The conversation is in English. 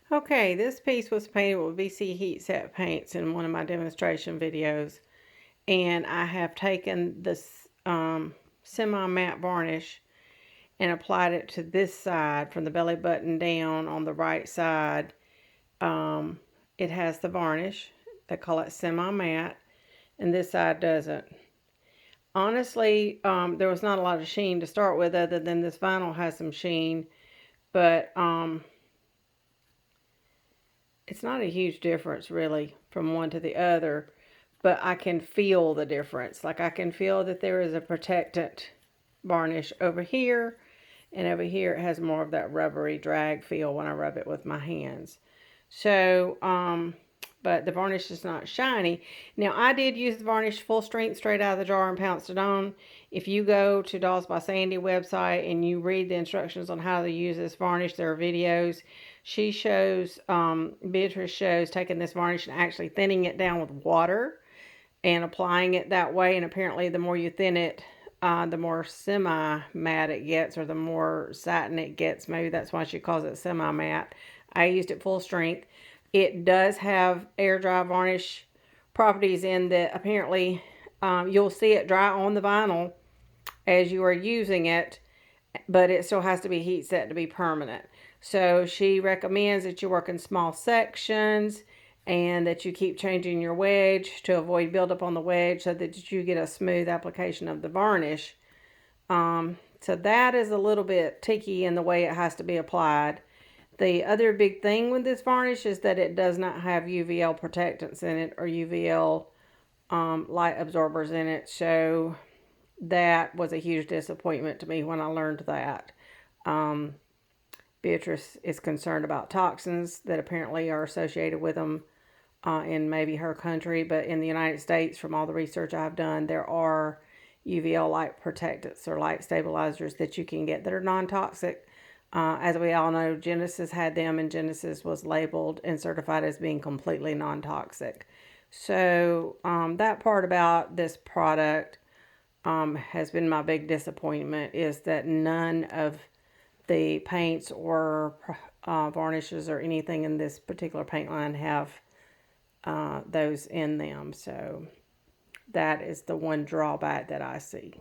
Okay, this piece was painted with BC heat set paints in one of my demonstration videos, and I have taken this semi-matte varnish and applied it to this side from the belly button down on the right side. Um, it has the varnish. They call it semi-matte, and this side doesn't. Honestly, there was not a lot of sheen to start with other than this vinyl has some sheen, but it's not a huge difference really from one to the other, but I can feel the difference. Like I can feel that there is a protectant varnish over here, and over here it has more of that rubbery drag feel when I rub it with my hands. So, but the varnish is not shiny. Now, I did use the varnish full strength straight out of the jar and pounced it on. If you go to Dolls by Sandy website and you read the instructions on how to use this varnish, there are videos. She shows, Beatrice shows taking this varnish and actually thinning it down with water and applying it that way. And apparently, the more you thin it, the more semi-matte it gets, or the more satin it gets. Maybe that's why she calls it semi-matte. I used it full strength. It does have air dry varnish properties in that apparently you'll see it dry on the vinyl as you are using it, but it still has to be heat set to be permanent. So she recommends that you work in small sections and that you keep changing your wedge to avoid buildup on the wedge so that you get a smooth application of the varnish. So that is a little bit tricky in the way it has to be applied. The other big thing with this varnish is that it does not have UVL protectants in it or UVL light absorbers in it. So that was a huge disappointment to me when I learned that. Um, Beatrice is concerned about toxins that apparently are associated with them in maybe her country, but in the United States, from all the research I've done, there are UVL light protectants or light stabilizers that you can get that are non-toxic. As we all know, Genesis had them, and Genesis was labeled and certified as being completely non-toxic. So that part about this product has been my big disappointment, is that none of the paints or varnishes or anything in this particular paint line have those in them. So that is the one drawback that I see.